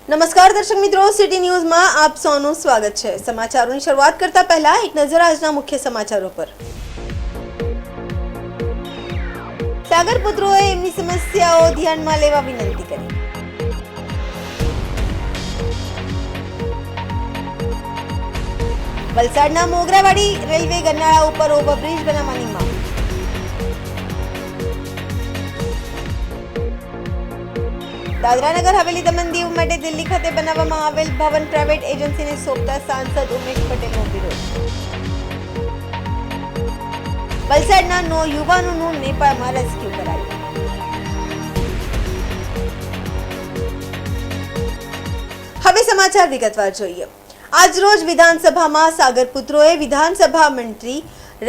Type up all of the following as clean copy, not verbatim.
નમસ્કાર દર્શક મિત્રો, સિટી ન્યૂઝમાં આપ સૌનું સ્વાગત છે। સમાચારોની શરૂઆત કરતા પહેલા એક નજર આજના મુખ્ય સમાચારો પર। સાગર પુત્રોએ એમની સમસ્યાઓ ધ્યાનમાં લેવા વિનંતી કરી। વલસાડના મોગરાવાડી રેલવે ગરનાળા ઉપર ઓવરબ્રિજ બનાવવાની માંગ। દાદરા નગર હવેલી દમણ દીવ માટે દિલ્હી ખાતે બનાવવામાં આવેલ ભવન પ્રાઇવેટ એજન્સીને સોંપતા સાંસદ ઉમેશ પટેલનો વિરોધ। વલસાડના 9 યુવાનોનું નેપાળમાં રેસ્ક્યુ કરાયું। હવે સમાચાર વિગતવાર જોઈએ। આજરોજ વિધાનસભામાં સાગર પુત્રોએ વિધાનસભા મંત્રી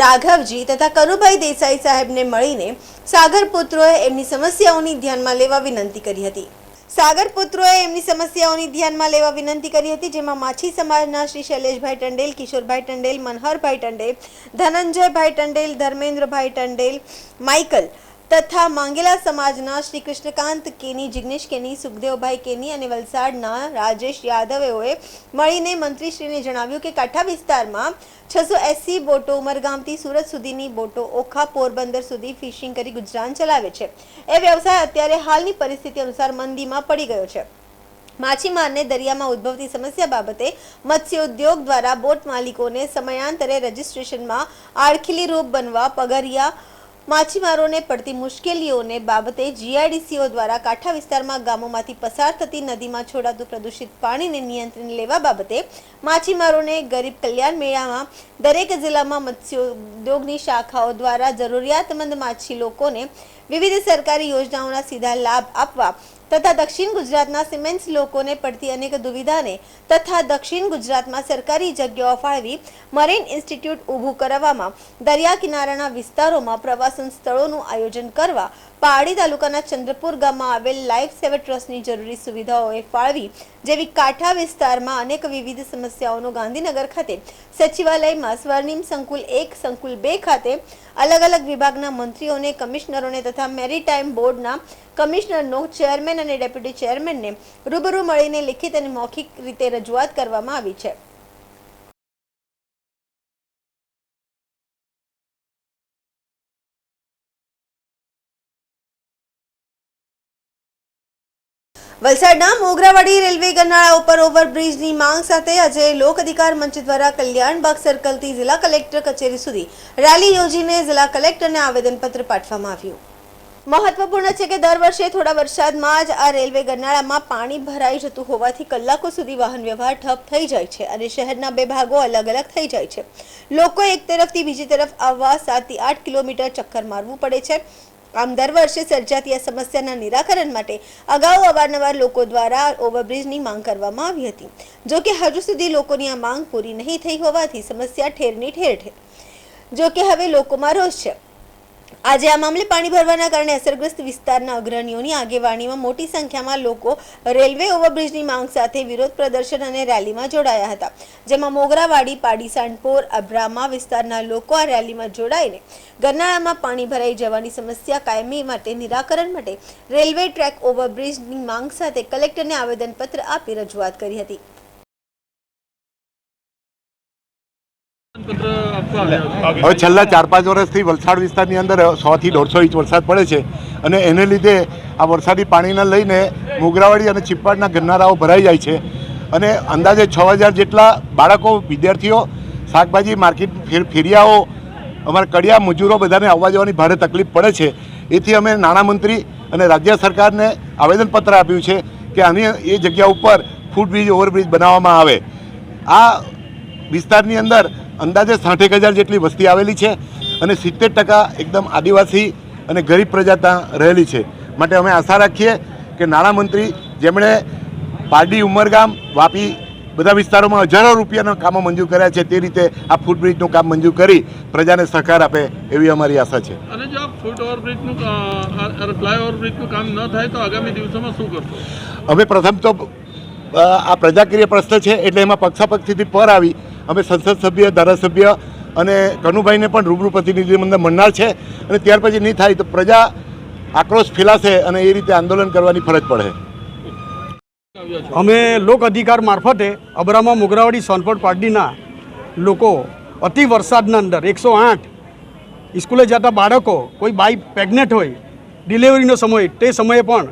રાઘવજી તથા કનુભાઈ દેસાઈ સાહેબને મળીને સાગર પુત્રોએ એમની સમસ્યાઓની ધ્યાનમાં લેવા વિનંતી કરી હતી। સાગર પુત્રોએ એમની સમસ્યાઓની ધ્યાનમાં લેવા વિનંતી કરી હતી, જેમાં માછી સમાજના શ્રી શૈલેષભાઈ ટંડેલ, કિશોરભાઈ ટંડેલ, મનહરભાઈ ટંડેલ, ધનંજયભાઈ ટંડેલ, ધર્મેન્દ્રભાઈ ટંડેલ, માઇકલ તથા માંગેલા સમાજના શ્રી કૃષ્ણકાંત કેની, જિગ્નેશ કેની, સુખદેવભાઈ કેની અને વલસાડના રાજેશ યાદવેઓએ મળીને મંત્રીશ્રીને જણાવ્યું કે કાંઠા વિસ્તારમાં 680 બોટો ઉમરગામથી સુરત સુધીની બોટો ઓખા પોરબંદર સુધી ફિશિંગ કરી ગુજરાન ચલાવે છે। એ વ્યવસાય અત્યારે હાલની પરિસ્થિતિ અનુસાર મંદીમાં પડી ગયો છે। માછીમારને દરિયામાં ઉદ્ભવતી સમસ્યા બાબતે મત્સ્ય ઉદ્યોગ દ્વારા બોટ માલિકોને સમયાંતરે રજીસ્ટ્રેશનમાં આડખીલી રૂપ બનવા પગરિયા માછીમારોને પડતી મુશ્કેલીઓને બાબતે જીઆઈડીસીઓ દ્વારા કાંઠા વિસ્તારમાં ગામોમાંથી પસાર થતી નદીમાં છોડાતું પ્રદૂષિત પાણીને નિયંત્રણ લેવા બાબતે માછીમારોને ગરીબ કલ્યાણ મેળામાં દરેક જિલ્લામાં મત્સ્યોદ્યોગની શાખાઓ દ્વારા જરૂરિયાતમંદ માછી લોકોને વિવિધ સરકારી યોજનાઓના સીધા લાભ આપવા તથા દક્ષિણ ગુજરાતના સિમેન્ટ્સ લોકોને પડતી અનેક દુવિધાને તથા દક્ષિણ ગુજરાતમાં સરકારી જગ્યાઓ ફાળવી મરીન ઇન્સ્ટિટ્યૂટ ઊભું કરવામાં દરિયા કિનારાના વિસ્તારોમાં પ્રવાસન સ્થળોનું આયોજન કરવા પારડી તાલુકાના ચંદ્રપુર ગામમાં આવેલ લાઈફ સેવર ટ્રસ્ટની જરૂરી સુવિધાઓએ ફાળવી જેવી કાંઠા વિસ્તારમાં અનેક વિવિધ સમસ્યાઓનો ગાંધીનગર ખાતે સચિવાલયમાં સ્વર્ણિમ સંકુલ 1 સંકુલ 2 ખાતે અલગ અલગ વિભાગના મંત્રીઓને, કમિશનરોને તથા મેરીટાઈમ બોર્ડના કમિશનરનો, ચેરમેન અને ડેપ્યુટી ચેરમેનને રૂબરૂ મળીને લિખિત અને મૌખિક રીતે રજૂઆત કરવામાં આવી છે। વલસાડના મોગરાવાડી રેલવે ગરનાળા ઉપર ઓવરબ્રિજની માંગ સાથે આજે લોક અધિકાર મંચ દ્વારા કલ્યાણબાગ સર્કલથી જિલ્લા કલેક્ટર કચેરી સુધી રેલી યોજીને જિલ્લા કલેક્ટરને આવેદનપત્ર પાઠવવામાં આવ્યું। મહત્વપૂર્ણ છે કે દર વર્ષે થોડા વરસાદમાં જ આ રેલવે ગરનાળામાં પાણી ભરાઈ જતું હોવાથી કલાકો સુધી વાહન વ્યવહાર ઠપ થઈ જાય છે અને શહેરના બે ભાગો અલગ અલગ થઈ જાય છે। લોકો એક તરફથી બીજી તરફ આવવા 7 થી 8 કિલોમીટર ચક્કર મારવું પડે છે। આમ દર વર્ષે સર્જાતી આ સમસ્યાના નિરાકરણ માટે અગાઉ અવારનવાર લોકો દ્વારા ઓવરબ્રિજની માંગ કરવામાં આવી હતી, જો કે હજુ સુધી લોકોની આ માંગ પૂરી નહીં થઈ હોવાથી સમસ્યા ઠેરની ઠેર છે। જો કે હવે લોકોમાં રોષ છે। આજે આ મામલે પાણી ભરવાના કારણે અસરગ્રસ્ત વિસ્તારના અગ્રણીઓની આગેવાનીમાં મોટી સંખ્યામાં લોકો રેલવે ઓવરબ્રિજની માંગ સાથે વિરોધ પ્રદર્શન અને રેલીમાં જોડાયા હતા, જેમાં મોગરાવાડી, પાડી, સાંઢપોર, અબ્રામા વિસ્તારના લોકો આ રેલીમાં જોડાઈને ગરનાળામાં પાણી ભરાઈ જવાની સમસ્યા કાયમી માટે નિરાકરણ માટે રેલવે ટ્રેક ઓવરબ્રિજની માંગ સાથે કલેક્ટરને આવેદનપત્ર આપી રજૂઆત કરી હતી। હવે છેલ્લા 4-5 વર્ષથી વલસાડ વિસ્તારની અંદર 100 થી 150 ઇંચ વરસાદ પડે છે અને એને લીધે આ વરસાદી પાણીને લઈને મોગરાવાડી અને ચિપ્પાડના ગરનાળાઓ ભરાઈ જાય છે અને અંદાજે 6000 જેટલા બાળકો, વિદ્યાર્થીઓ, શાકભાજી માર્કેટ ફેરિયાઓ, અમારા કડિયા મજૂરો બધાને આવવા જવાની ભારે તકલીફ પડે છે। એથી અમે નાણામંત્રી અને રાજ્ય સરકારને આવેદનપત્ર આપ્યું છે કે આની એ જગ્યા ઉપર ફૂટબ્રિજ, ઓવરબ્રિજ બનાવવામાં આવે। આ વિસ્તારની અંદર અંદાજે 60,000 જેટલી વસ્તી આવેલી છે અને 70% એકદમ આદિવાસી અને ગરીબ પ્રજા ત્યાં રહેલી છે। માટે અમે આશા રાખીએ કે નાણામંત્રી જેમણે પારડી, ઉમરગામ, વાપી બધા વિસ્તારોમાં હજારો રૂપિયાના કામો મંજૂર કર્યા છે તે રીતે આ ફૂટબ્રિજનું કામ મંજૂર કરી પ્રજાને સહકાર આપે એવી અમારી આશા છે। અને જો આ ફૂટ ઓવરબ્રિજનું ફ્લાયઓવરબ્રિજનું કામ ન થાય તો આગામી દિવસોમાં શું કરશો? અમે પ્રથમ તો આ પ્રજાકીય પ્રશ્ન છે એટલે એમાં પક્ષાપક્ષીથી પર આવી અમે સંસદ સભ્ય, ધારાસભ્ય અને કનુભાઈને પણ રૂબરૂ પ્રતિનિધિમંડળ મળનાર છે અને ત્યાર પછી નહીં થાય તો પ્રજા આક્રોશ ફેલાશે અને એ રીતે આંદોલન કરવાની ફરજ પડે। આવ્યા છે? અમે લોક અધિકાર મારફતે અબરામા મોગરાવાડી સોનપટ પાર્ટીના લોકો અતિ વરસાદના અંદર 108 સ્કૂલે જતા બાળકો, કોઈ બાઈ પ્રેગ્નેન્ટ હોય, ડિલિવરીનો સમય, તે સમયે પણ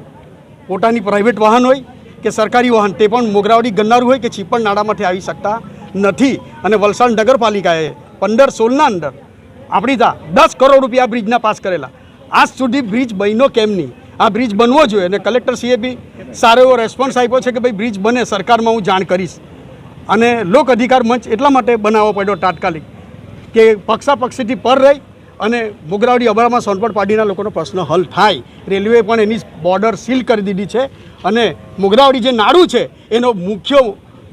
પોતાની પ્રાઇવેટ વાહન હોય કે સરકારી વાહન, તે પણ મોગરાવાડી ગન્નારું હોય કે ચીપણ નાળામાંથી આવી શકતા નથી. અને વલસાડ નગરપાલિકાએ 15-16ના અંદર આપણી ત્યાં 10 કરોડ રૂપિયા બ્રિજના પાસ કરેલા. આજ સુધી બ્રિજ બન્યો કેમ નહીં? આ બ્રિજ બનવો જોઈએ અને કલેક્ટરશ્રીએ બી સારો એવો રેસ્પોન્સ આપ્યો છે કે ભાઈ બ્રિજ બને, સરકારમાં હું જાણ કરીશ. અને લોક અધિકાર મંચ એટલા માટે બનાવવો પડ્યો તાત્કાલિક કે પક્ષાપક્ષીથી પર રહી અને મોગરાવાડી અબરામા સોનપટ પાર્ટીના લોકોનો પ્રશ્ન હલ થાય. રેલવે પણ એની બોર્ડર સીલ કરી દીધી છે અને મોગરાવાડી જે નાડું છે એનો મુખ્ય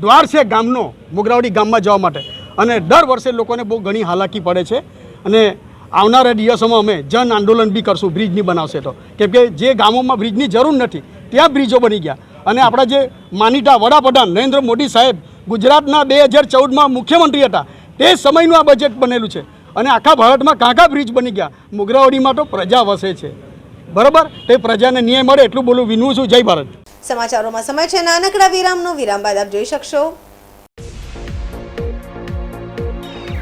દ્વાર છે ગામનો, મોગરાવાડી ગામમાં જવા માટે. અને દર વર્ષે લોકોને બહુ ઘણી હાલાકી પડે છે. અને આવનારા દિવસોમાં અમે જન આંદોલન બી કરશું બ્રિજ નહીં બનાવશે તો, કેમ કે જે ગામોમાં બ્રિજની જરૂર નથી ત્યાં બ્રિજો બની ગયા. અને આપણા જે માનીતા વડાપ્રધાન નરેન્દ્ર મોદી સાહેબ ગુજરાતના 2014માં મુખ્યમંત્રી હતા, તે સમયનું આ બજેટ બનેલું છે. અને આખા ભારતમાં કાંકા બ્રિજ બની ગયા, મોગરાવાડીમાં તો પ્રજા વસે છે. બરાબર, તે પ્રજાને ન્યાય મળે એટલું બોલું વિનવું છું. જય ભારત. સમાચારોમાં સમય છે નાનકડા વિરામનો. વિરામ બાદ આપ જોઈ શકશો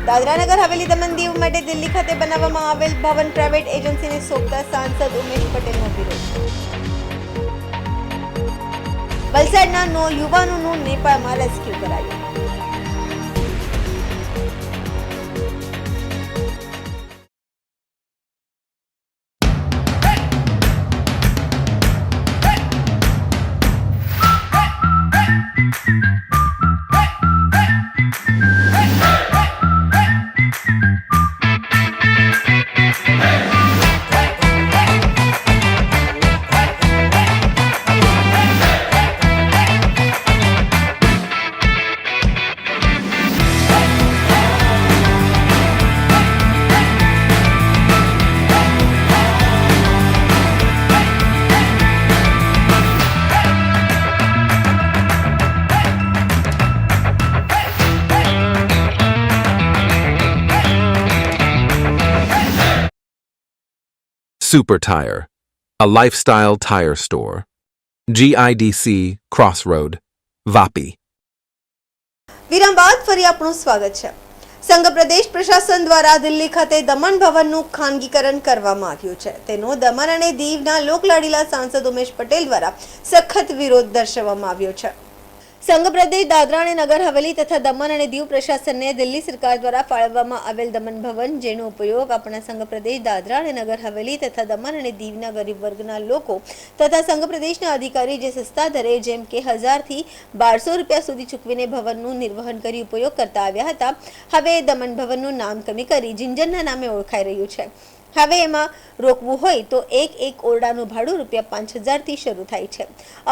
દાદરાનગર હવેલી દમણ દીવ માટે દિલ્હી ખાતે બનાવવામાં આવેલ ભવન પ્રાઇવેટ એજન્સીને સોંપતા સાંસદ ઉમેશ પટેલનો વિરોધ. વલસાડના 9 યુવાનોનું નેપાળમાં રેસ્ક્યુ કરાયું. Super Tire, a lifestyle tire store. GIDC Crossroad, Vapi. વિરામ બાદ ફરી આપનું સ્વાગત છે. સંઘ પ્રદેશ પ્રશાસન દ્વારા દિલ્હી ખાતે દમણ ભવનનું ખાનગીકરણ કરવામાં આવ્યું છે. તેનો દમણ અને દીવના લોકલાડીલા સાંસદ ઉમેશ પટેલ દ્વારા સખત વિરોધ દર્શાવવામાં આવ્યો છે. સંઘ પ્રદેશ દાદરા અને નગર હવેલી તથા દમણ અને દીવ પ્રશાસનને દિલ્હી સરકાર દ્વારા ફાળવવામાં આવેલ દમણ ભવન, જેનો ઉપયોગ આપણા સંઘ પ્રદેશ દાદરા અને નગર હવેલી તથા દમણ અને દીવના ગરીબ વર્ગના લોકો તથા સંઘ પ્રદેશના અધિકારી જે સસ્તા દરે જેમ કે 1000 થી 1200 રૂપિયા સુધી ચૂકવીને ભવનનું નિર્વહન કરી ઉપયોગ કરતા આવ્યા હતા, હવે દમણ ભવનનું નામ કમી કરી જિંજરના નામે ઓળખાઈ રહ્યું છે. હવે એમાં રોકવું હોય તો એક ઓરડાનું ભાડું ₹5000 થી શરૂ થાય છે.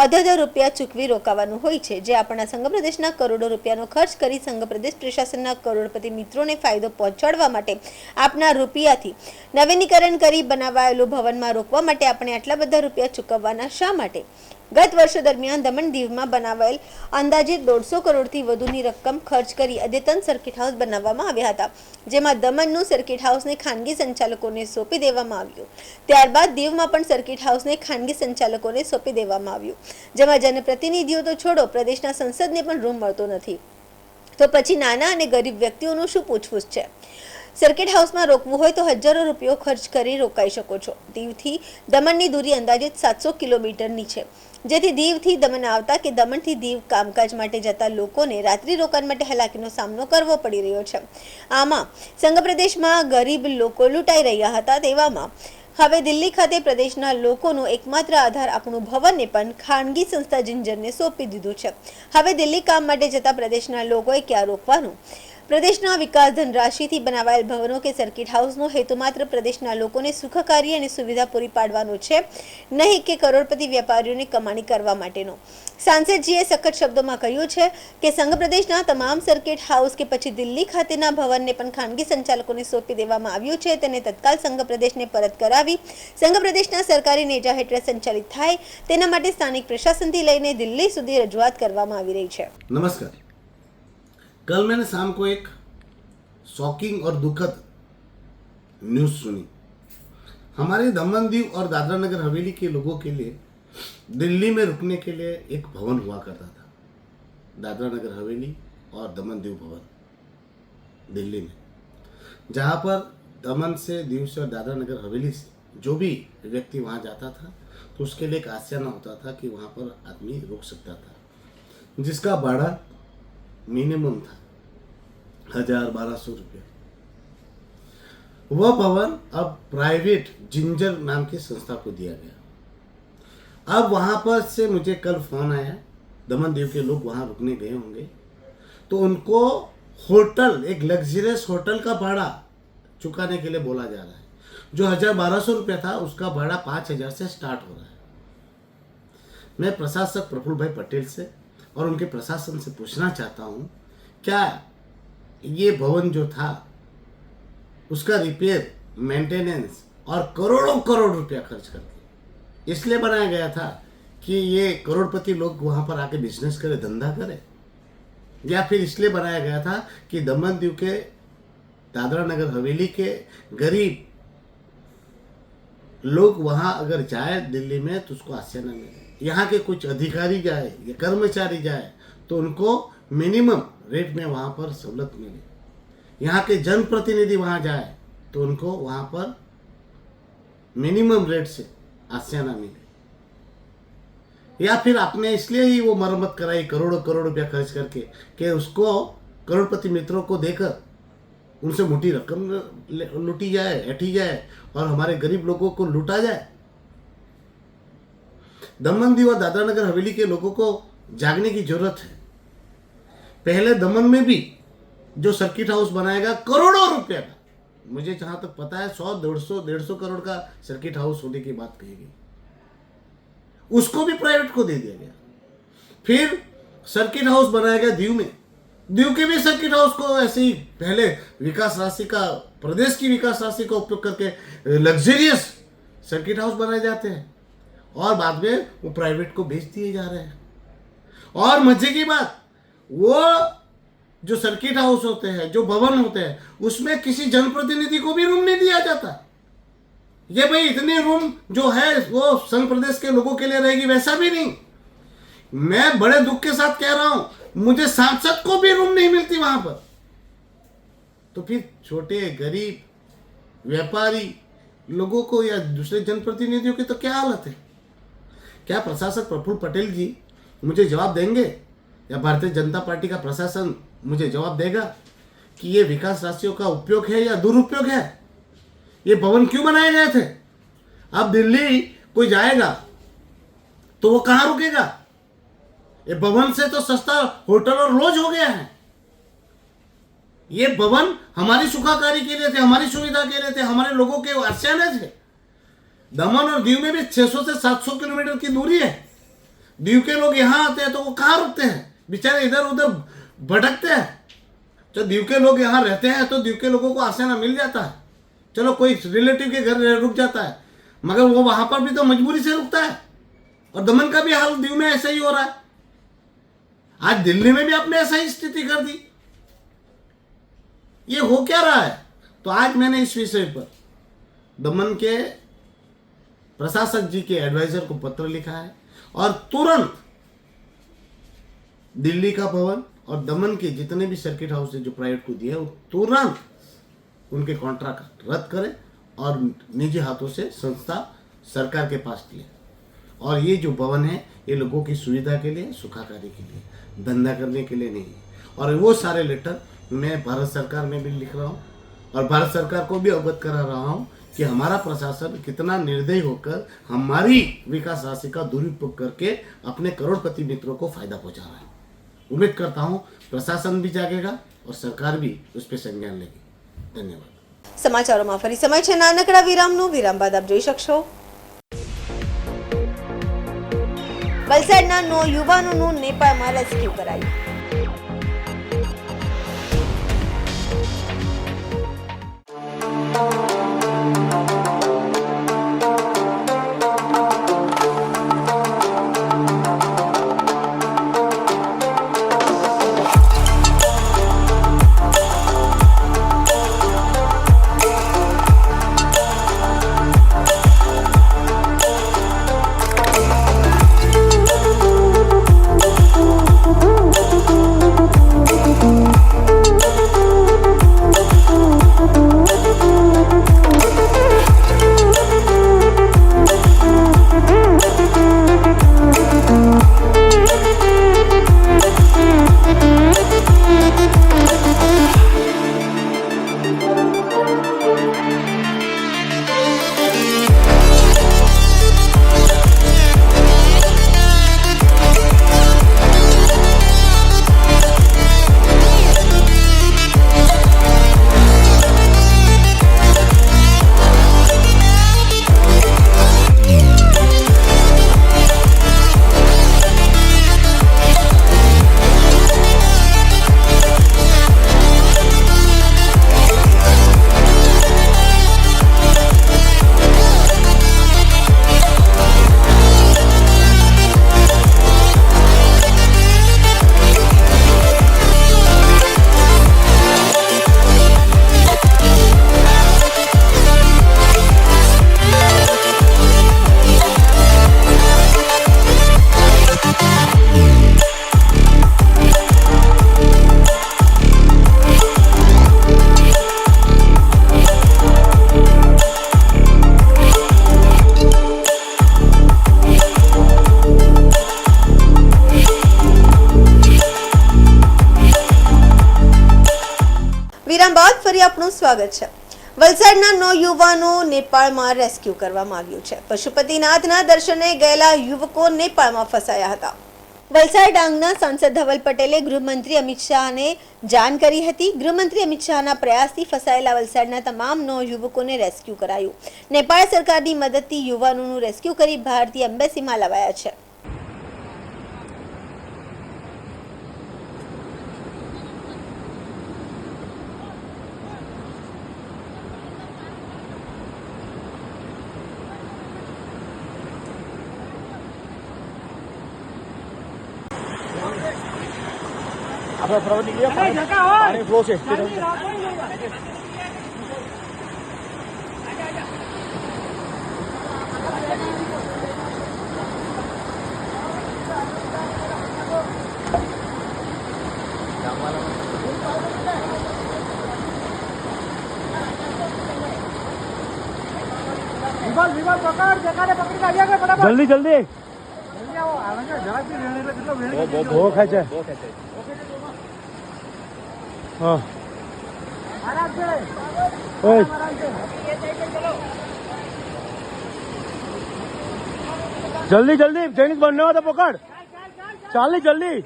અધધ રૂપિયા ચૂકવી રોકાવાનું હોય છે, જે આપણા સંઘ પ્રદેશના કરોડો રૂપિયાનો ખર્ચ કરી સંઘ પ્રદેશ પ્રશાસનના કરોડપતિ મિત્રોને ફાયદો પહોંચાડવા માટે આપના રૂપિયાથી નવીનીકરણ કરી બનાવાયેલું ભવનમાં રોકવા માટે આપણે આટલા બધા રૂપિયા ચૂકવવાના શા માટે? ગત વર્ષો દરમિયાન દમણ દીવમાં બનાવાયેલ અંદાજે 150 કરોડથી વધુની રકમ ખર્ચ કરી અદ્યતન સર્કિટ હાઉસ બનાવવામાં આવ્યા હતા, જેમાં દમણનું સર્કિટ હાઉસને ખાનગી સંચાલકોને સોંપી દેવામાં આવ્યું. ત્યારબાદ દીવમાં પણ સર્કિટ હાઉસને ખાનગી સંચાલકોને સોંપી દેવામાં આવ્યું, જેમાં જનપ્રતિનિધિઓ તો છોડો, પ્રદેશના સંસદને પણ રૂમ મળતો નથી. તો પછી નાના અને ગરીબ વ્યક્તિઓનું શું પૂછવું છે? સર્કિટ હાઉસમાં રોકવું હોય તો હજારો રૂપિયા ખર્ચ કરી રોકાઈ શકો છો. દીવથી દમણની દૂરી અંદાજિત 700 કિલોમીટરની છે, જેથી દીવથી દમણ આવતા કે દમણથી દીવ કામકાજ માટે જતા લોકોને રાત્રિ રોકાણ માટે હાલાકીનો સામનો કરવો પડી રહ્યો છે. આમાં સંઘ પ્રદેશમાં ગરીબ લોકો લૂંટાઈ રહ્યા હતા, તેવામાં હવે દિલ્હી ખાતે પ્રદેશના લોકોનો એકમાત્ર આધાર આપણું ભવનને પણ ખાનગી સંસ્થા જિંજરને સોંપી દીધું છે. હવે દિલ્હી કામ માટે જતા પ્રદેશના લોકોએ ક્યાં રોકવાનું? પ્રદેશના વિકાસ ધનરાશિથી બનાવાયેલ ભવનો કે સર્કિટ હાઉસનો હેતુ માત્ર પ્રદેશના લોકોને સુખાકારી અને સુવિધા પૂરી પાડવાનો છે, નહીં કે કરોડપતિ વેપારીઓને કમાણી કરવા માટેનો. સાંસદજીએ સખત શબ્દોમાં કહ્યું છે કે સંઘ પ્રદેશના તમામ સર્કિટ હાઉસ કે પછી દિલ્હી ખાતેના ભવનને પણ ખાનગી સંચાલકોને સોંપી દેવામાં આવ્યું છે, તેને તત્કાલ સંઘ પ્રદેશને પરત કરાવી સંઘ પ્રદેશના સરકારી નેજા હેઠળ સંચાલિત થાય તેના માટે સ્થાનિક પ્રશાસનથી લઈને દિલ્હી સુધી रजूआत કરવામાં આવી રહી છે. नमस्कार. कल मैंने शाम को एक शॉकिंग और दुखद न्यूज़ सुनी. हमारे दमन दीव और दादरा नगर हवेली के लोगों के लिए दिल्ली में रुकने के लिए एक भवन हुआ करता था, दादरा नगर हवेली और दमन दीव भवन दिल्ली में, जहाँ पर दमन से, दीव से और दादरा नगर हवेली से जो भी व्यक्ति वहाँ जाता था तो उसके लिए एक आसियाना होता था कि वहाँ पर आदमी रुक सकता था, जिसका भाड़ा मिनिमम था 1,000-1,200 रुपये। वह भवन अब प्राइवेट जिंजर नाम की संस्था को दिया गया। अब वहाँ पर से मुझे कल फोन आया, दमन दीव के लोग वहाँ रुकने गए होंगे तो उनको होटल, एक लग्जरियस होटल का भाड़ा चुकाने के लिए बोला जा रहा है। जो 1,000-1,200 रुपया था उसका भाड़ा 5,000 से स्टार्ट हो रहा है। मैं प्रशासक प्रफुल्ल भाई पटेल से और उनके प्रशासन से पूछना चाहता हूँ, क्या ये भवन जो था उसका रिपेयर, मेंटेनेंस और करोड़ों करोड़ रुपया खर्च करके इसलिए बनाया गया था कि ये करोड़पति लोग वहाँ पर आके बिजनेस करे, धंधा करे, या फिर इसलिए बनाया गया था कि दमन दीव के, दादरा नगर हवेली के गरीब लोग वहाँ अगर जाए दिल्ली में तो उसको आसियाना मिले, यहाँ के कुछ अधिकारी जाए या कर्मचारी जाए तो उनको मिनिमम रेट में वहाँ पर सहूलत मिले, यहाँ के जनप्रतिनिधि वहाँ जाए तो उनको वहाँ पर मिनिमम रेट से आसियाना मिले, या फिर आपने इसलिए ही वो मरम्मत कराई करोड़ों करोड़ रुपया खर्च करके कि उसको करोड़पति मित्रों को देकर उनसे मोटी रकम लूटी जाए, ऐठी जाए और हमारे गरीब लोगों को लूटा जाए। दमन दीव और दादरा नगर हवेली के लोगों को जागने की जरूरत है। पहले दमन में भी जो सर्किट हाउस बनाएगा करोड़ों रुपया का, मुझे जहां तक पता है 100-150 करोड़ का सर्किट हाउस होने की बात कही गई, उसको भी प्राइवेट को दे दिया गया। फिर सर्किट हाउस बनाया गया दीव में, दीव के भी सर्किट हाउस को ऐसे ही पहले विकास राशि का, प्रदेश की विकास राशि का उपयोग करके लग्जरियस सर्किट हाउस बनाए जाते हैं और बाद में वो प्राइवेट को बेच दिए जा रहे हैं। और मजे की बात, वो जो सर्किट हाउस होते हैं, जो भवन होते हैं, उसमें किसी जनप्रतिनिधि को भी रूम नहीं दिया जाता। ये भाई इतने रूम जो है वो संघ प्रदेश के लोगों के लिए रहेगी, वैसा भी नहीं। मैं बड़े दुख के साथ कह रहा हूं, मुझे सांसद को भी रूम नहीं मिलती वहां पर। तो फिर छोटे गरीब व्यापारी लोगों को या दूसरे जनप्रतिनिधियों की तो क्या हालत है? क्या प्रशासक प्रफुल्ल पटेल जी मुझे जवाब देंगे या भारतीय जनता पार्टी का प्रशासन मुझे जवाब देगा कि ये विकास राशियों का उपयोग है या दुरुपयोग है? ये भवन क्यों बनाए गए थे? अब दिल्ली कोई जाएगा तो वो कहाँ रुकेगा? ये भवन से तो सस्ता होटल और लॉज हो गया है। ये भवन हमारी सुखाकारी के लिए थे, हमारी सुविधा के लिए थे, हमारे लोगों के आसियाने थे। दमन और दीव में भी 600 से 700 किलोमीटर की दूरी है। दीव के लोग यहाँ आते हैं तो वो कहाँ रुकते हैं? बेचारे इधर उधर भटकते हैं। तो दीव के लोग यहाँ रहते हैं तो दीव के लोगों को आसियाना मिल जाता है, चलो कोई रिलेटिव के घर रुक जाता है, मगर वो वहां पर भी तो मजबूरी से रुकता है। और दमन का भी हाल दीव में ऐसा ही हो रहा है। आज दिल्ली में भी आपने ऐसा ही स्थिति कर दी। ये हो क्या रहा है? तो आज मैंने इस विषय पर दमन के प्रशासक जी के एडवाइजर को पत्र लिखा है और तुरंत दिल्ली का भवन और दमन के जितने भी सर्किट हाउस है जो प्राइवेट को दिया, वो तुरंत उनके कॉन्ट्रैक्ट रद्द करें और निजी हाथों से संस्था सरकार के पास दिए। और ये जो भवन है ये लोगों की सुविधा के लिए, सुखाकारी के लिए, धंधा करने के लिए नहीं। और वो सारे लेटर मैं भारत सरकार में भी लिख रहा हूँ और भारत सरकार को भी अवगत करा रहा हूँ कि हमारा प्रशासन कितना निर्दयी होकर हमारी विकास राशि का दुरुपयोग करके अपने करोड़पति मित्रों को फायदा पहुंचा रहा है। उम्मीद करता हूँ प्रशासन भी जागेगा और सरकार भी उस पर संज्ञान लेगी। धन्यवाद। સમાચારોમાં ફરી સમય છે નાનકડા વિરામનો। વિરામ બાદ આપ જોઈ શકશો વલસાડના 9 યુવાનોનું નેપાળમાં રેસ્ક્યુ કરાયું। વિરામ બાદ ફરી આપનું સ્વાગત છે। વલસાડના 9 યુવાનો નેપાળમાં રેસ્ક્યુ કરવામાં આવ્યું છે। પશુપતિનાથના દર્શને ગયેલા યુવકો નેપાળમાં ફસાયા હતા। વલસાડ ડાંગના સાંસદ ધવલ પટેલે ગૃહમંત્રી અમિત શાહને જાણ કરી હતી। ગૃહમંત્રી અમિત શાહના પ્રયાસથી ફસાયેલા વલસાડના તમામ 9 યુવકોને રેસ્ક્યુ કરાયું। નેપાળ સરકારની મદદથી યુવાનોનું રેસ્ક્યુ કરી ભારતીય એમ્બેસીમાં લવાયા છે। જલ્દી જલ્દી બહુ ખાય છે હા જલ્દી જલ્દી જૈનિક બંને તો પકડ ચાલી જલ્દી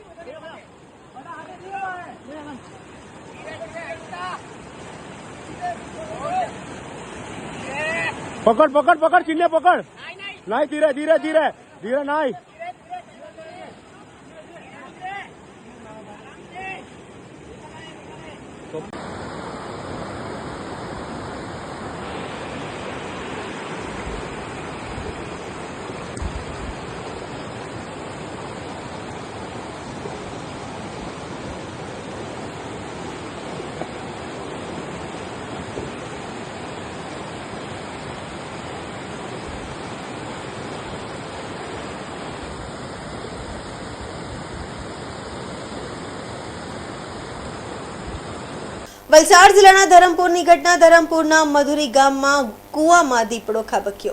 પકડ પકડ પકડ ચીને પકડ નાઈ ધીરે ધીરે ધીરે ધીરે નાઈ વલસાડ જિલ્લાના ધરમપુરની ઘટના ધરમપુરના મધુરી ગામમાં કૂવામાં દીપડો ખાબક્યો।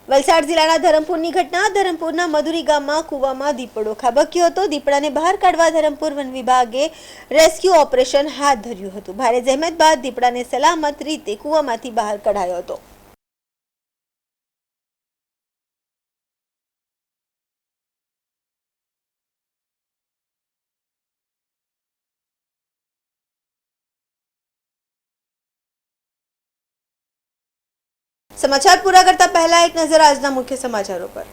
વલસાડ જિલ્લાના ધરમપુરની ઘટના ધરમપુરના મધુરી ગામમાં કૂવામાં દીપડો ખાબક્યો હતો। દીપડાને બહાર કાઢવા ધરમપુર વન વિભાગે રેસ્ક્યુ ઓપરેશન હાથ ધર્યું હતું। ભારે જહેમત બાદ દીપડાને સલામત રીતે કૂવામાંથી બહાર કઢાયો હતો। समाचार पूरा करता पहला एक नजर આજના મુખ્ય સમાચારો પર।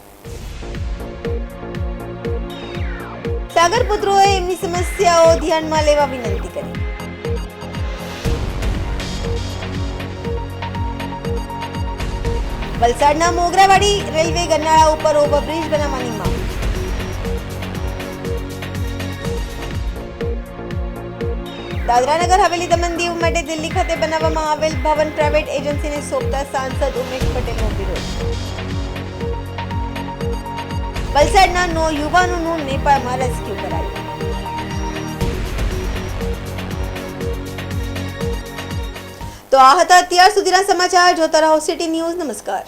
સાગર પુત્રોએ એમની સમસ્યાઓ ધ્યાનમાં લેવા વિનંતી કરી। વલસાડના મોગરાવાડી રેલવે ગરનાળા ઉપર ઓવરબ્રિજ બનાવવાની માંગ। દાદરા નગર હવેલી દમણ દીવ માટે દિલ્હી ખાતે બનાવવામાં આવેલ ભવન પ્રાઇવેટ એજન્સીને સોંપતા સાંસદ ઉમેશ પટેલનો વિરોધ। વલસાડના 9 યુવાનોનું નેપાળમાં રેસ્ક્યુ કરાયું। તો આ હતા અત્યાર સુધીના સમાચાર। જોતા રહો સિટી ન્યૂઝ। નમસ્કાર।